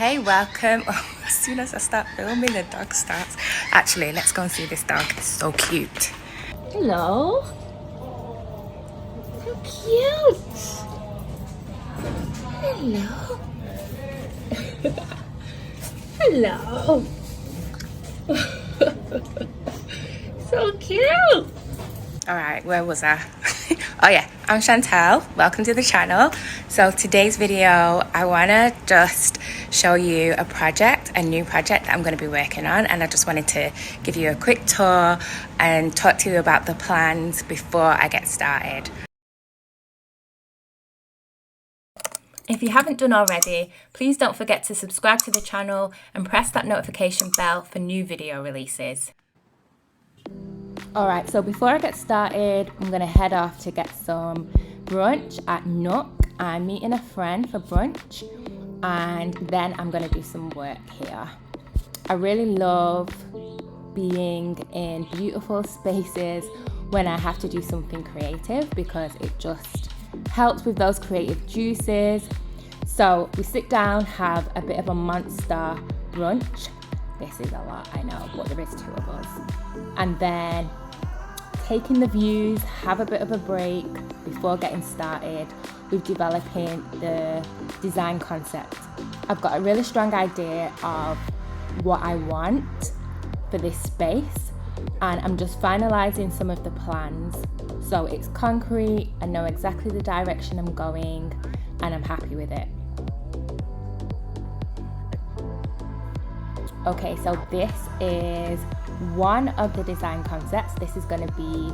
Hey, welcome. Oh, as soon as I start filming, a dog starts. Actually, let's go and see this dog. It's so cute. Hello. How cute. Hello. Hello. So cute. All right, where was I? Oh yeah, I'm Chantal. Welcome to the channel. So today's video, I wanna just show you a new project that I'm gonna be working on, and I just wanted to give you a quick tour and talk to you about the plans before I get started. If you haven't done already, please don't forget to subscribe to the channel and press that notification bell for new video releases. Alright, so before I get started, I'm going to head off to get some brunch at Nook. I'm meeting a friend for brunch, and then I'm going to do some work here. I really love being in beautiful spaces when I have to do something creative, because it just helps with those creative juices. So we sit down, have a bit of a monster brunch. This is a lot, I know, but there is two of us. And then take in the views, have a bit of a break before getting started with developing the design concept. I've got a really strong idea of what I want for this space, and I'm just finalizing some of the plans. So it's concrete, I know exactly the direction I'm going, and I'm happy with it. Okay, so this is one of the design concepts. This is going to be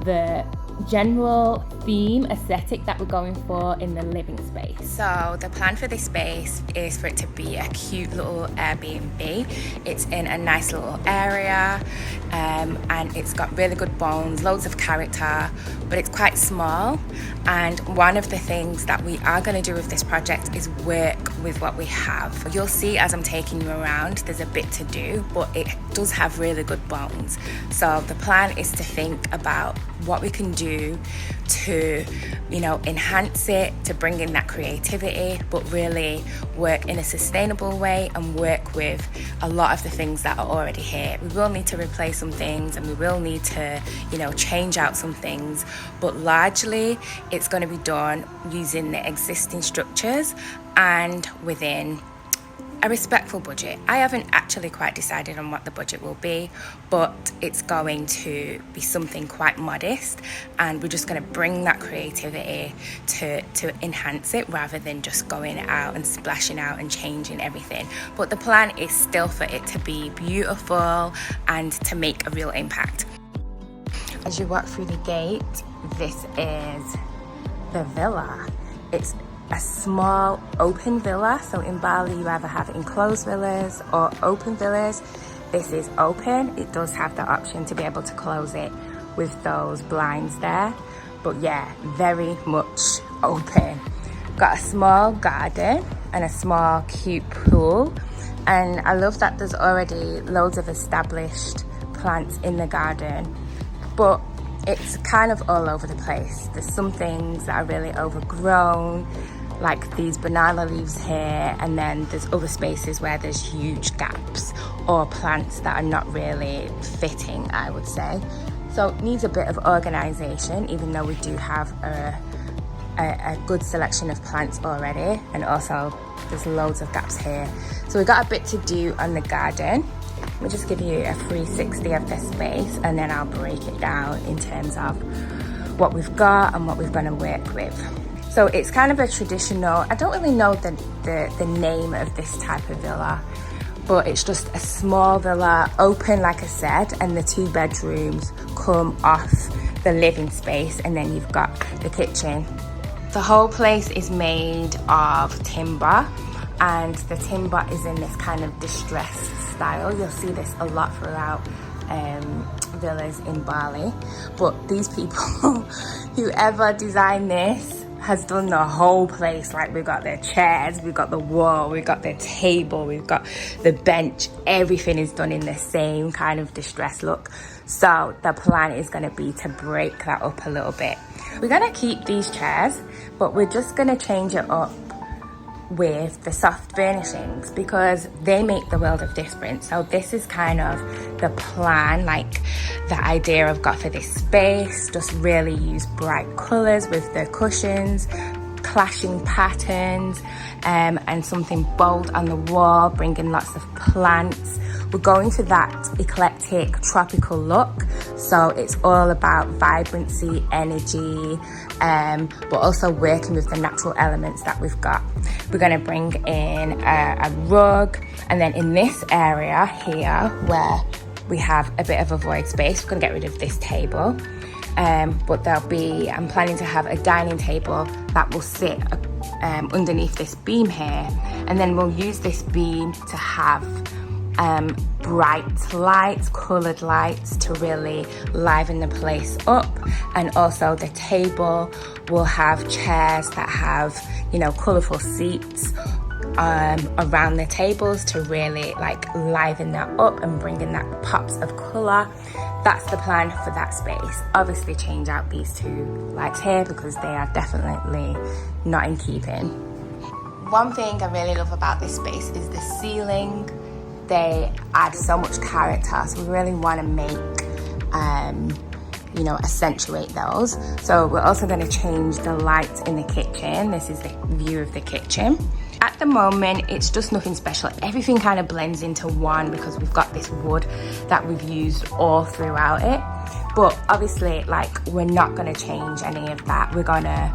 the general theme aesthetic that we're going for in the living space. So the plan for this space is for it to be a cute little Airbnb. It's in a nice little area, and it's got really good bones, loads of character, but it's quite small. And one of the things that we are going to do with this project is work with what we have. You'll see as I'm taking you around, there's a bit to do, but it does have really good bones. So the plan is to think about what we can do to, enhance it, to bring in that creativity, but really work in a sustainable way and work with a lot of the things that are already here. We will need to replace some things, and we will need to, change out some things, but largely it's going to be done using the existing structures and within a respectful budget. I haven't actually quite decided on what the budget will be, but it's going to be something quite modest, and we're just going to bring that creativity to enhance it rather than just going out and splashing out and changing everything. But the plan is still for it to be beautiful and to make a real impact. As you walk through the gate, this is the villa. It's a small open villa. So in Bali you either have enclosed villas or open villas. This is open. It does have the option to be able to close it with those blinds there, but yeah, very much open. Got a small garden and a small cute pool, and I love that there's already loads of established plants in the garden, but it's kind of all over the place. There's some things that are really overgrown, like these banana leaves here, and then there's other spaces where there's huge gaps or plants that are not really fitting, I would say. So it needs a bit of organization, even though we do have a good selection of plants already, and also there's loads of gaps here. So we've got a bit to do on the garden. We'll just give you a 360 of this space, and then I'll break it down in terms of what we've got and what we're going to work with. So it's kind of a traditional, I don't really know the name of this type of villa, but it's just a small villa, open like I said, and the 2 bedrooms come off the living space, and then you've got the kitchen. The whole place is made of timber, and the timber is in this kind of distressed style. You'll see this a lot throughout villas in Bali, but these people, whoever designed this, has done the whole place. Like, we've got the chairs, we've got the wall, we've got the table, we've got the bench. Everything is done in the same kind of distressed look. So the plan is going to be to break that up a little bit. We're going to keep these chairs, but we're just going to change it up with the soft furnishings because they make the world of difference. So this is kind of the plan, like the idea I've got for this space. Just really use bright colours with the cushions, clashing patterns, and something bold on the wall, bringing lots of plants. We're going for that eclectic tropical look, so it's all about vibrancy, energy, but also working with the natural elements that we've got. We're going to bring in a rug, and then in this area here where we have a bit of a void space, we're going to get rid of this table. But I'm planning to have a dining table that will sit underneath this beam here, and then we'll use this beam to have bright lights, coloured lights to really liven the place up. And also the table will have chairs that have, you know, colourful seats around the tables to really like liven that up and bring in that pops of colour. That's the plan for that space. Obviously change out these two lights here because they are definitely not in keeping. One thing I really love about this space is the ceiling. They add so much character, so we really want to make, you know, accentuate those. So we're also going to change the lights in the kitchen. This is the view of the kitchen. At the moment, it's just nothing special. Everything kind of blends into one because we've got this wood that we've used all throughout it. But obviously, like, we're not going to change any of that. We're going to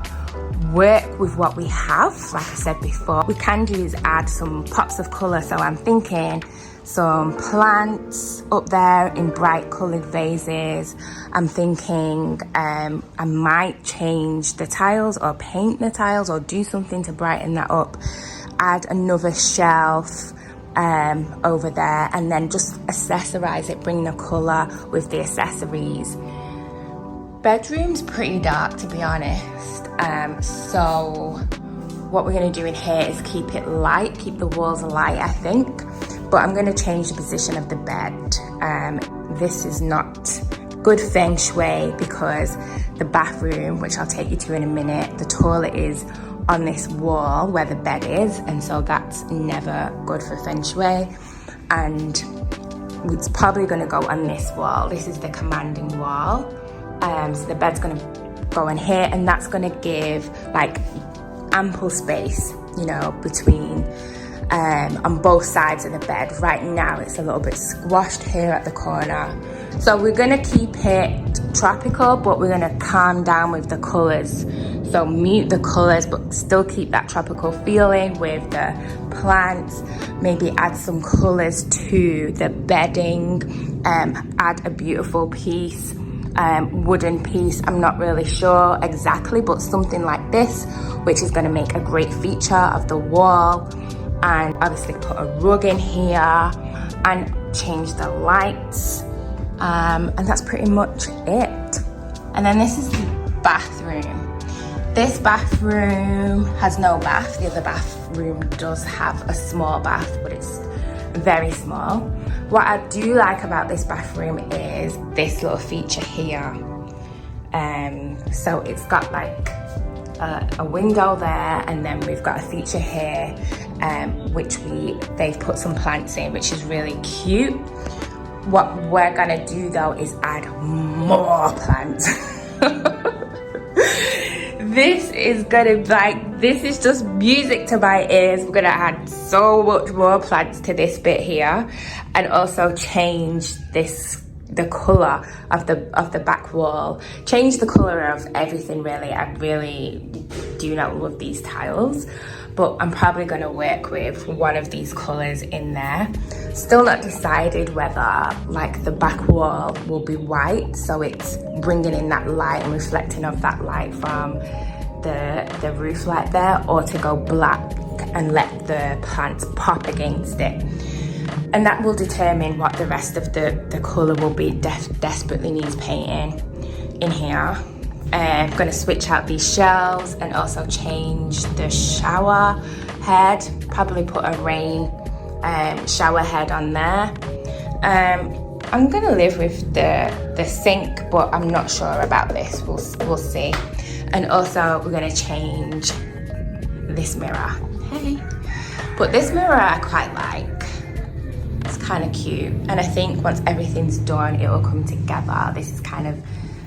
work with what we have. Like I said before, we can do is add some pops of colour. So I'm thinking some plants up there in bright coloured vases. I'm thinking I might change the tiles or paint the tiles or do something to brighten that up. Add another shelf over there, and then just accessorize it, bring the colour with the accessories. Bedroom's pretty dark, to be honest, so what we're going to do in here is keep it light, keep the walls light, I think, but I'm going to change the position of the bed. This is not good feng shui because the bathroom, which I'll take you to in a minute, the toilet is on this wall where the bed is, and so that's never good for feng shui. And it's probably going to go on this wall. This is the commanding wall, so the bed's going to go in here, and that's going to give like ample space, you know, between on both sides of the bed. Right now it's a little bit squashed here at the corner, so we're going to keep it tropical, but we're going to calm down with the colours. So mute the colours but still keep that tropical feeling with the plants. Maybe add some colours to the bedding, add a beautiful piece, wooden piece, I'm not really sure exactly, but something like this, which is going to make a great feature of the wall. And obviously put a rug in here and change the lights, and that's pretty much it. And then this is the bathroom. This bathroom has no bath. The other bathroom does have a small bath, but it's very small. What I do like about this bathroom is this little feature here. So it's got like a window there, and then we've got a feature here, which they've put some plants in, which is really cute. What we're gonna do though is add more plants. This is gonna this is just music to my ears. We're gonna add so much more plants to this bit here, and also change the colour of the back wall. Change the colour of everything really. I really do not love these tiles, but I'm probably going to work with one of these colours in there. Still not decided whether like the back wall will be white, so it's bringing in that light and reflecting of that light from the roof light there, or to go black and let the plants pop against it. And that will determine what the rest of the colour will be. Desperately needs painting in here. I'm going to switch out these shelves and also change the shower head. Probably put a rain shower head on there. I'm going to live with the sink, but I'm not sure about this. We'll see. And also we're going to change this mirror. Hey. But this mirror I quite like. It's kind of cute, and I think once everything's done it will come together. This is kind of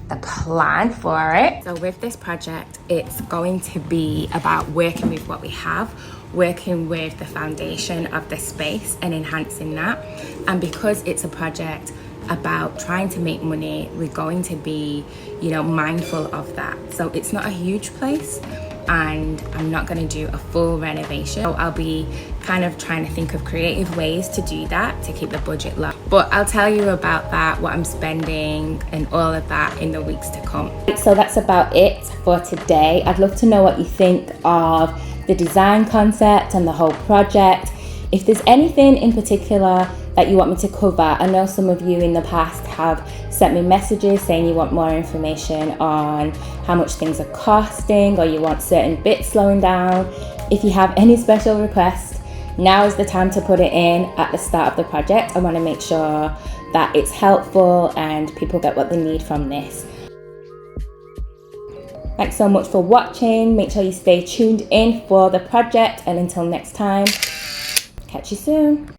the plan for it. So with this project, it's going to be about working with what we have, working with the foundation of the space and enhancing that. And because it's a project about trying to make money, we're going to be, you know, mindful of that. So it's not a huge place, and I'm not going to do a full renovation. So I'll be kind of trying to think of creative ways to do that, to keep the budget low. But I'll tell you about that, what I'm spending and all of that in the weeks to come. So that's about it for today. I'd love to know what you think of the design concept and the whole project. If there's anything in particular that you want me to cover, I know some of you in the past have sent me messages saying you want more information on how much things are costing, or you want certain bits slowing down. If you have any special requests, now is the time to put it in at the start of the project. I want to make sure that it's helpful and people get what they need from this. Thanks so much for watching. Make sure you stay tuned in for the project, and until next time, catch you soon.